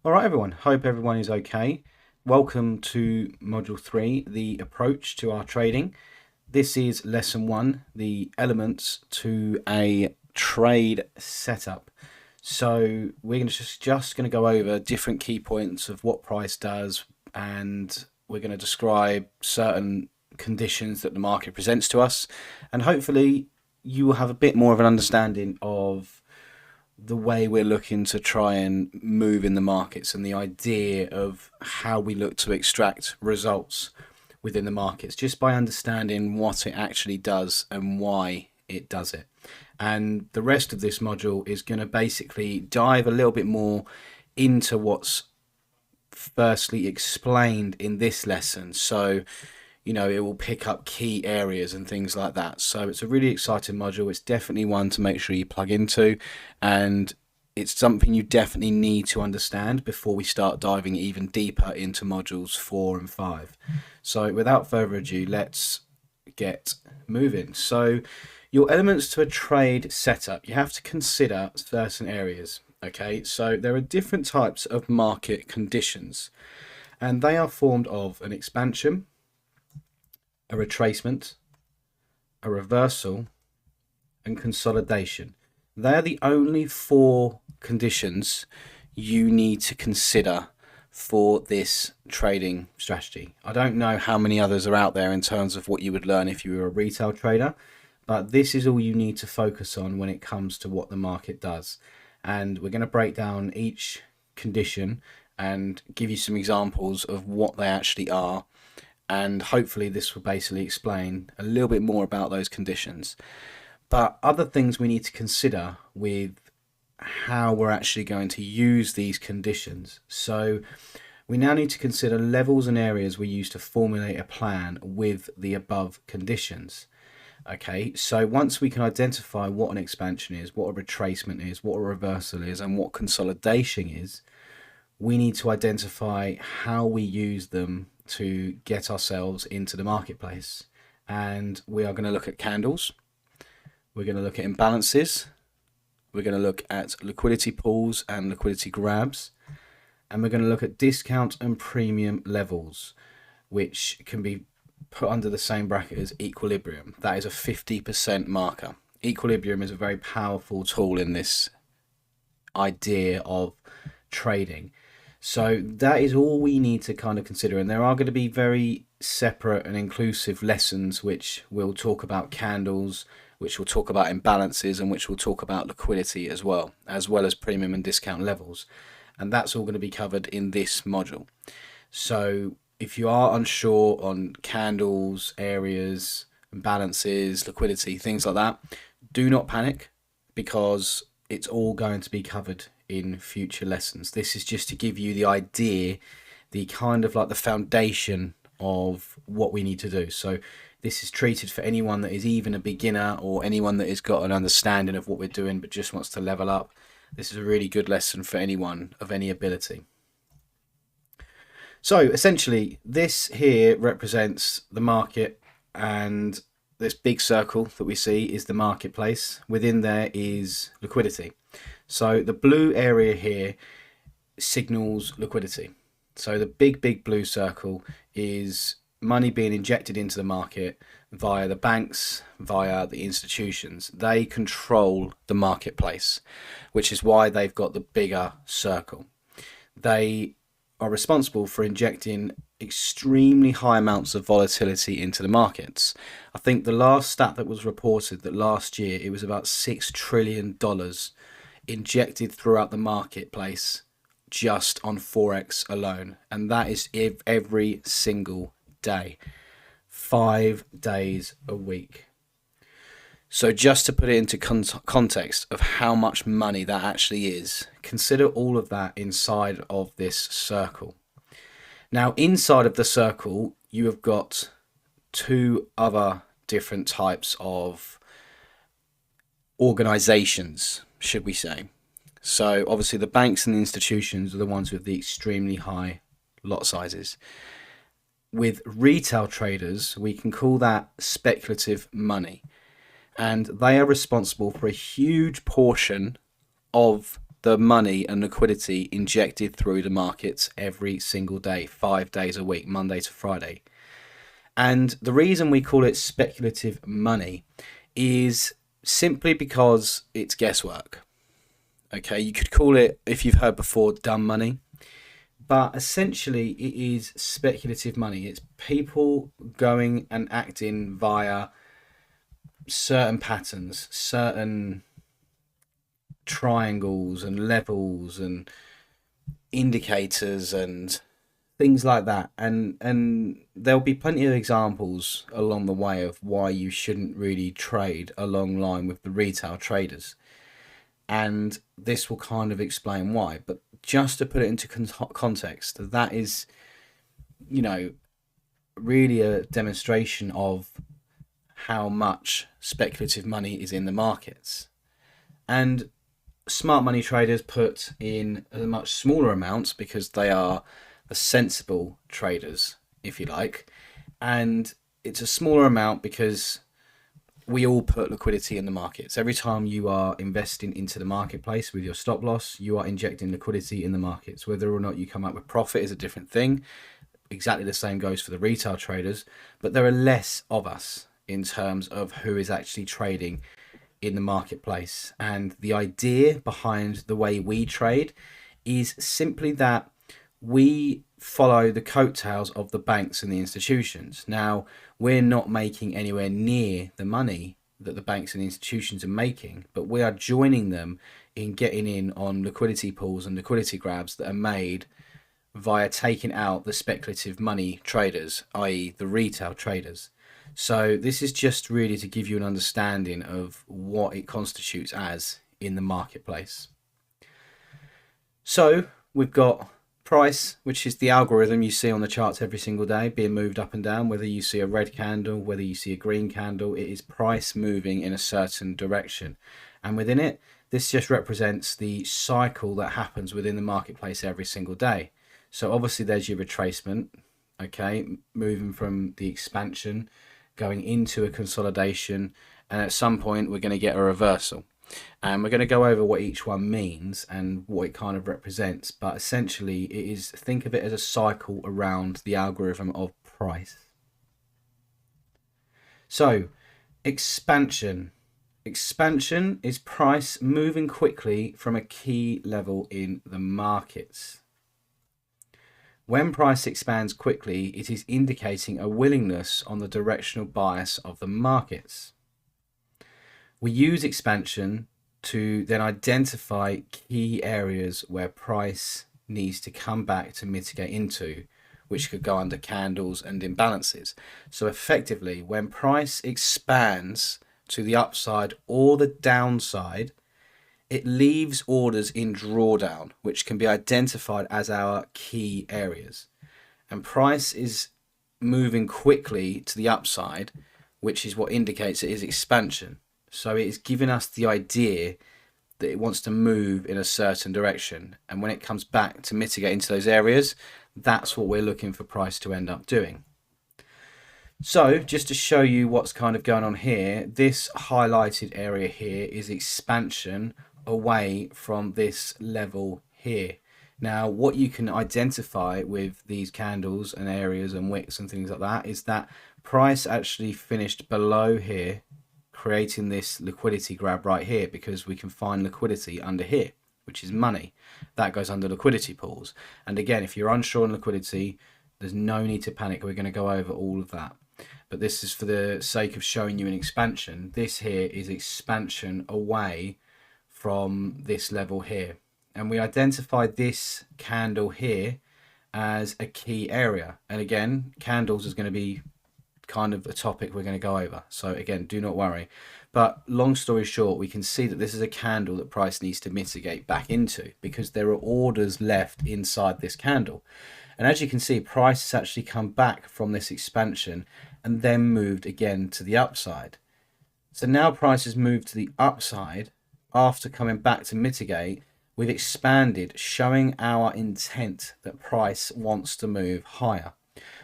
All right, everyone. Hope everyone is okay. Welcome to Module 3, the approach to our trading. This is Lesson 1, the elements to a trade setup. So we're just going to go over different key points of what price does, and we're going to describe certain conditions that the market presents to us, and hopefully you will have a bit more of an understanding of the way we're looking to try and move in the markets and the idea of how we look to extract results within the markets just by understanding what it actually does and why it does it. And the rest of this module is going to basically dive a little bit more into what's firstly explained in this lesson. So it will pick up key areas and things like that. So it's a really exciting module. It's definitely one to make sure you plug into, and it's something you definitely need to understand before we start diving even deeper into modules 4 and 5. So without further ado, let's get moving. So your elements to a trade setup, you have to consider certain areas. Okay, so there are different types of market conditions, and they are formed of an expansion, a retracement, a reversal, and consolidation. They're the only 4 conditions you need to consider for this trading strategy. I don't know how many others are out there in terms of what you would learn if you were a retail trader, but this is all you need to focus on when it comes to what the market does. And we're going to break down each condition and give you some examples of what they actually are. And hopefully this will basically explain a little bit more about those conditions. But other things we need to consider with how we're actually going to use these conditions. So we now need to consider levels and areas we use to formulate a plan with the above conditions. Okay, so once we can identify what an expansion is, what a retracement is, what a reversal is, and what consolidation is, we need to identify how we use them to get ourselves into the marketplace. And we are going to look at candles, we're going to look at imbalances, we're going to look at liquidity pools and liquidity grabs, and we're going to look at discount and premium levels, which can be put under the same bracket as equilibrium. That is a 50% marker. Equilibrium is a very powerful tool in this idea of trading. So that is all we need to kind of consider, and there are going to be very separate and inclusive lessons which will talk about candles, which will talk about imbalances, and which will talk about liquidity as well as premium and discount levels, and that's all going to be covered in this module. So if you are unsure on candles, areas, imbalances, liquidity, things like that, do not panic, because it's all going to be covered in future lessons. This is just to give you the idea, the kind of like the foundation of what we need to do. So this is treated for anyone that is even a beginner or anyone that has got an understanding of what we're doing but just wants to level up. This is a really good lesson for anyone of any ability. So essentially this here represents the market, and this big circle that we see is the marketplace. Within there is liquidity. So the blue area here signals liquidity. So the big blue circle is money being injected into the market via the banks, via the institutions. They control the marketplace, which is why they've got the bigger circle. They are responsible for injecting extremely high amounts of volatility into the markets. I think the last stat that was reported that last year it was about $6 trillion injected throughout the marketplace just on Forex alone, and that is every single day, 5 days a week. So just to put it into context of how much money that actually is, consider all of that inside of this circle. Now inside of the circle you have got 2 other different types of organizations, should we say. So obviously the banks and the institutions are the ones with the extremely high lot sizes. With retail traders, we can call that speculative money, and they are responsible for a huge portion of the money and liquidity injected through the markets every single day, 5 days a week, Monday to Friday. And the reason we call it speculative money is simply because it's guesswork. Okay, you could call it, if you've heard before, dumb money. But essentially, it is speculative money. It's people going and acting via certain patterns, certain triangles and levels and indicators and things like that. And there'll be plenty of examples along the way of why you shouldn't really trade along line with the retail traders. And this will kind of explain why. But just to put it into context, that is, really a demonstration of how much speculative money is in the markets. And smart money traders put in a much smaller amounts because they are the sensible traders, if you like. And it's a smaller amount because we all put liquidity in the markets. Every time you are investing into the marketplace with your stop loss, you are injecting liquidity in the markets. Whether or not you come up with profit is a different thing. Exactly the same goes for the retail traders, but there are less of us in terms of who is actually trading in the marketplace. And the idea behind the way we trade is simply that we follow the coattails of the banks and the institutions. Now, we're not making anywhere near the money that the banks and the institutions are making, but we are joining them in getting in on liquidity pools and liquidity grabs that are made via taking out the speculative money traders, i.e. the retail traders. So this is just really to give you an understanding of what it constitutes as in the marketplace. So we've got price, which is the algorithm you see on the charts every single day being moved up and down. Whether you see a red candle, whether you see a green candle, it is price moving in a certain direction. And within it, this just represents the cycle that happens within the marketplace every single day. So obviously there's your retracement, okay, moving from the expansion, going into a consolidation, and at some point we're going to get a reversal. And we're going to go over what each one means and what it kind of represents. But essentially, it is, think of it as a cycle around the algorithm of price. So, expansion. Expansion is price moving quickly from a key level in the markets. When price expands quickly, it is indicating a willingness on the directional bias of the markets. We use expansion to then identify key areas where price needs to come back to mitigate into, which could go under candles and imbalances. So effectively, when price expands to the upside or the downside, it leaves orders in drawdown, which can be identified as our key areas. And price is moving quickly to the upside, which is what indicates it is expansion. So it is giving us the idea that it wants to move in a certain direction. And when it comes back to mitigate into those areas, that's what we're looking for price to end up doing. So just to show you what's kind of going on here, this highlighted area here is expansion away from this level here. Now, what you can identify with these candles and areas and wicks and things like that is that price actually finished below here, creating this liquidity grab right here, because we can find liquidity under here, which is money. That goes under liquidity pools. And again, if you're unsure on liquidity, there's no need to panic. We're going to go over all of that. But this is for the sake of showing you an expansion. This here is expansion away from this level here. And we identified this candle here as a key area. And again, candles is going to be kind of a topic we're going to go over. So again, do not worry. But long story short, we can see that this is a candle that price needs to mitigate back into because there are orders left inside this candle. And as you can see, price has actually come back from this expansion and then moved again to the upside. So now price has moved to the upside after coming back to mitigate. We've expanded, showing our intent that price wants to move higher.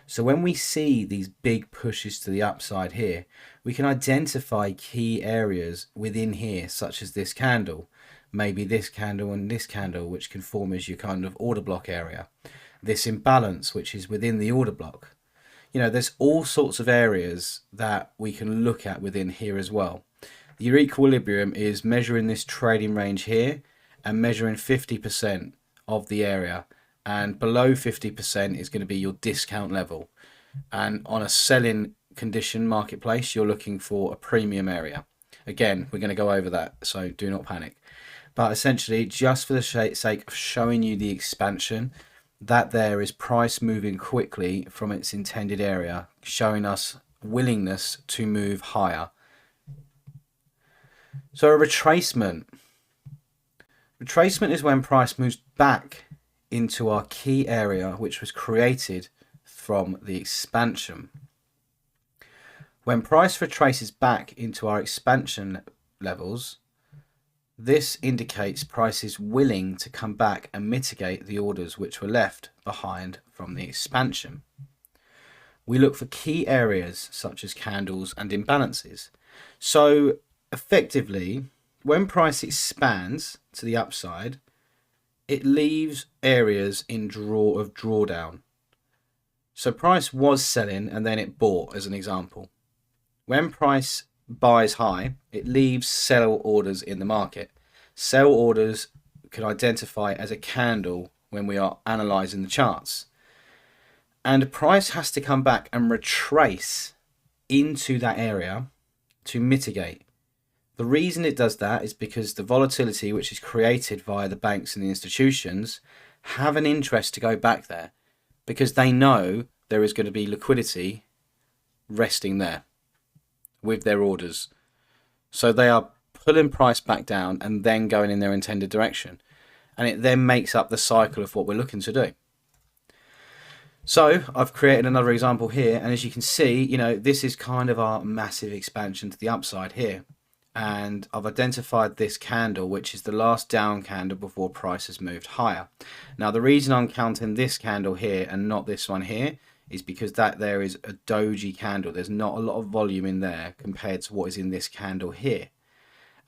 So when we see these big pushes to the upside here, we can identify key areas within here, such as this candle. maybe this candle and this candle, which can form as your kind of order block area, this imbalance, which is within the order block. There's all sorts of areas that we can look at within here as well. Your equilibrium is measuring this trading range here and measuring 50% of the area, and below 50% is going to be your discount level. And on a selling condition marketplace, you're looking for a premium area. Again, we're going to go over that, so do not panic. But essentially, just for the sake of showing you the expansion, that there is price moving quickly from its intended area, showing us willingness to move higher. So a retracement. Retracement is when price moves back into our key area, which was created from the expansion. When price retraces back into our expansion levels, this indicates price is willing to come back and mitigate the orders which were left behind from the expansion. We look for key areas such as candles and imbalances. So effectively, when price expands to the upside, it leaves areas in drawdown. So price was selling and then it bought, as an example. When price buys high, it leaves sell orders in the market. Sell orders can identify as a candle when we are analysing the charts. And price has to come back and retrace into that area to mitigate. The reason it does that is because the volatility which is created via the banks and the institutions have an interest to go back there, because they know there is going to be liquidity resting there with their orders. So they are pulling price back down and then going in their intended direction. And it then makes up the cycle of what we're looking to do. So I've created another example here, and as you can see, this is kind of our massive expansion to the upside here. And I've identified this candle, which is the last down candle before price has moved higher. Now, the reason I'm counting this candle here and not this one here is because that there is a doji candle. There's not a lot of volume in there compared to what is in this candle here.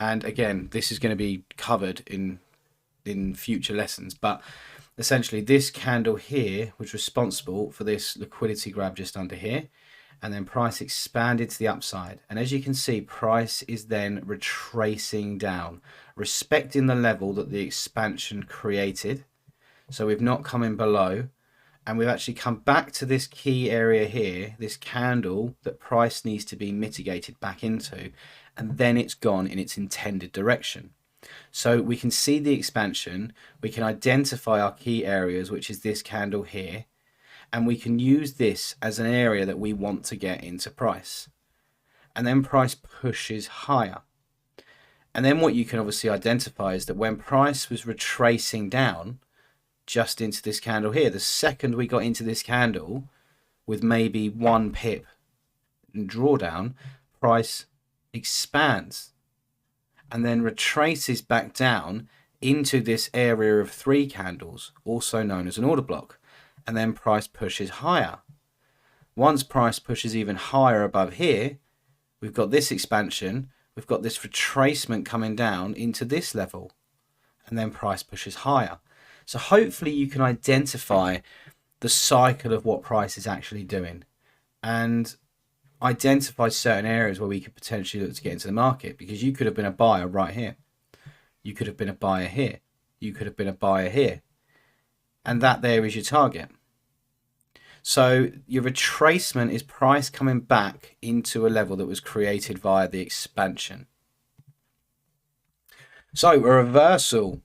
And again, this is going to be covered in future lessons, but essentially this candle here was responsible for this liquidity grab just under here, and then price expanded to the upside. And as you can see, price is then retracing down, respecting the level that the expansion created. So we've not come in below, and we've actually come back to this key area here, this candle that price needs to be mitigated back into, and then it's gone in its intended direction. So we can see the expansion, we can identify our key areas, which is this candle here, and we can use this as an area that we want to get into price. And then price pushes higher. And then what you can obviously identify is that when price was retracing down just into this candle here, the second we got into this candle with maybe 1 pip drawdown, price expands and then retraces back down into this area of 3 candles, also known as an order block, and then price pushes higher. Once price pushes even higher above here, we've got this expansion, we've got this retracement coming down into this level, and then price pushes higher. So hopefully you can identify the cycle of what price is actually doing and identify certain areas where we could potentially look to get into the market, because you could have been a buyer right here. You could have been a buyer here. You could have been a buyer here. And that there is your target. So your retracement is price coming back into a level that was created via the expansion. So a reversal.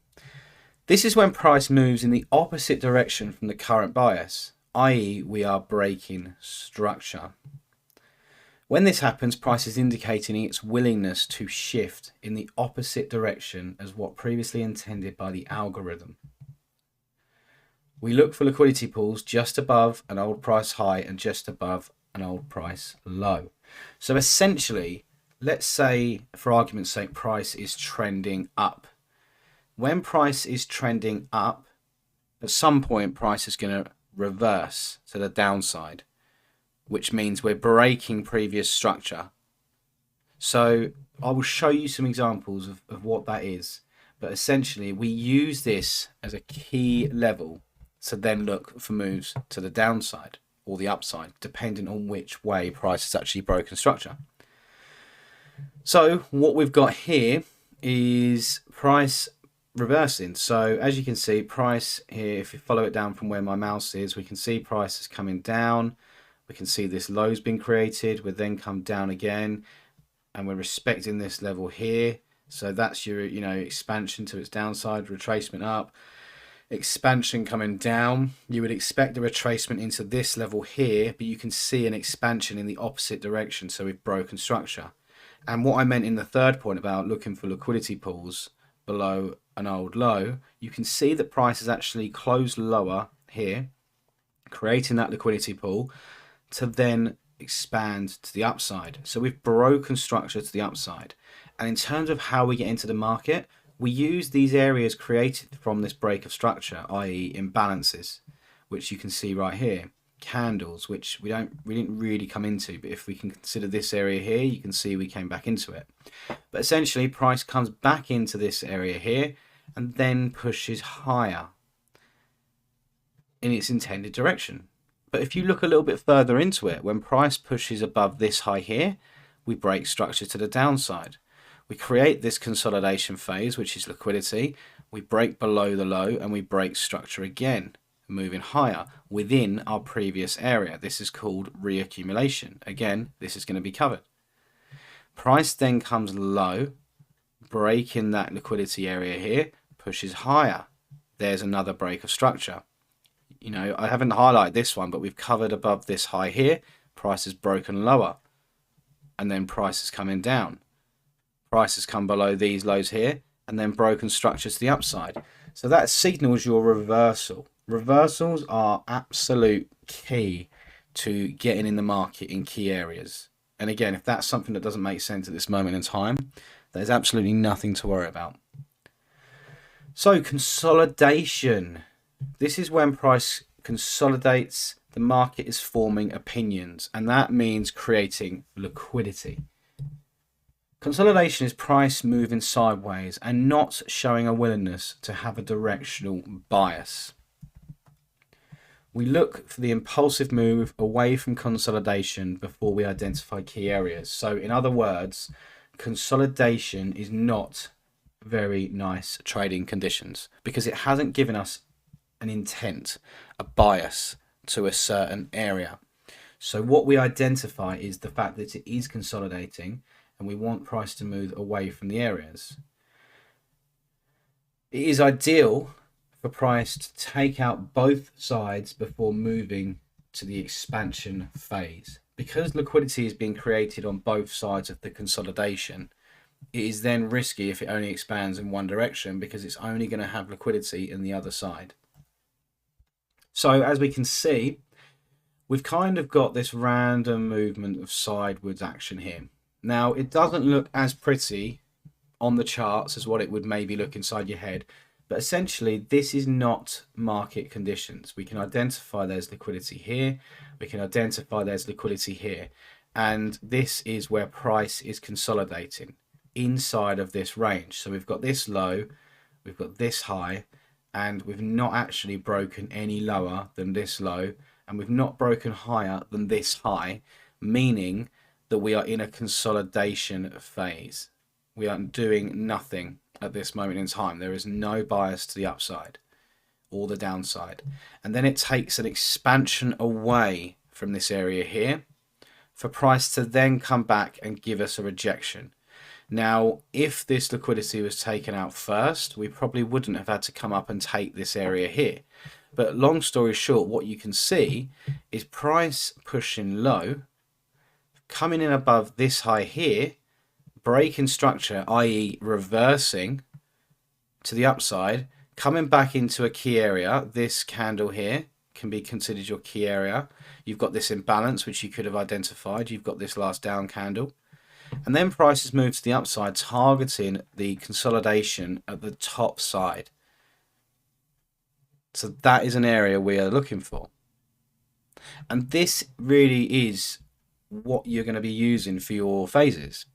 This is when price moves in the opposite direction from the current bias, i.e. we are breaking structure. When this happens, price is indicating its willingness to shift in the opposite direction as what previously intended by the algorithm. We look for liquidity pools just above an old price high and just above an old price low. So essentially, let's say, for argument's sake, price is trending up. When price is trending up, at some point price is going to reverse to the downside, which means we're breaking previous structure. So I will show you some examples of what that is. But essentially, we use this as a key level to then look for moves to the downside or the upside, depending on which way price has actually broken structure. So what we've got here is price reversing. So as you can see, price here, if you follow it down from where my mouse is, we can see price is coming down. We can see this low's been created, we then come down again, and we're respecting this level here. So that's your, expansion to its downside, retracement up, expansion coming down. You would expect a retracement into this level here, but you can see an expansion in the opposite direction. So we've broken structure. And what I meant in the third point about looking for liquidity pools below an old low, you can see that price has actually closed lower here, creating that liquidity pool to then expand to the upside. So we've broken structure to the upside. And in terms of how we get into the market, we use these areas created from this break of structure, i.e. imbalances, which you can see right here. Candles, which we didn't really come into, but if we can consider this area here, you can see we came back into it. But essentially, price comes back into this area here and then pushes higher in its intended direction. But if you look a little bit further into it, when price pushes above this high here, we break structure to the downside. We create this consolidation phase, which is liquidity. We break below the low and we break structure again, moving higher within our previous area. This is called reaccumulation. Again, this is going to be covered. Price then comes low, breaking that liquidity area here, pushes higher. There's another break of structure. I haven't highlighted this one, but we've covered above this high here. Price is broken lower, and then price is coming down. Price has come below these lows here, and then broken structure to the upside. So that signals your reversal. Reversals are absolute key to getting in the market in key areas. And again, if that's something that doesn't make sense at this moment in time, there's absolutely nothing to worry about. So consolidation. This is when price consolidates, the market is forming opinions, and that means creating liquidity. Consolidation is price moving sideways and not showing a willingness to have a directional bias. We look for the impulsive move away from consolidation before we identify key areas. So in other words, consolidation is not very nice trading conditions because it hasn't given us an intent, a bias to a certain area. So what we identify is the fact that it is consolidating and we want price to move away from the areas. It is ideal for price to take out both sides before moving to the expansion phase. Because liquidity is being created on both sides of the consolidation, it is then risky if it only expands in one direction because it's only going to have liquidity in the other side. So as we can see, we've kind of got this random movement of sideways action here. Now, it doesn't look as pretty on the charts as what it would maybe look inside your head, but essentially this is not market conditions. We can identify there's liquidity here, we can identify there's liquidity here, and this is where price is consolidating inside of this range. So we've got this low, we've got this high, and we've not actually broken any lower than this low, and we've not broken higher than this high, meaning that we are in a consolidation phase. We are doing nothing at this moment in time. There is no bias to the upside or the downside. And then it takes an expansion away from this area here for price to then come back and give us a rejection. Now, if this liquidity was taken out first, we probably wouldn't have had to come up and take this area here. But long story short, what you can see is price pushing low, coming in above this high here, breaking structure, i.e. reversing to the upside, coming back into a key area. This candle here can be considered your key area. You've got this imbalance, which you could have identified. You've got this last down candle. And then prices move to the upside, targeting the consolidation at the top side. So that is an area we are looking for. And this really is what you're going to be using for your phases.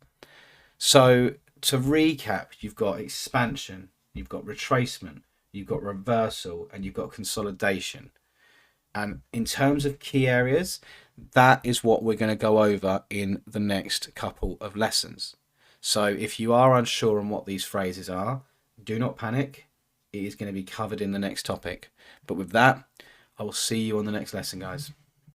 So to recap, you've got expansion, you've got retracement, you've got reversal, and you've got consolidation. And in terms of key areas, that is what we're going to go over in the next couple of lessons. So if you are unsure on what these phrases are, do not panic. It is going to be covered in the next topic. But with that, I will see you on the next lesson, guys.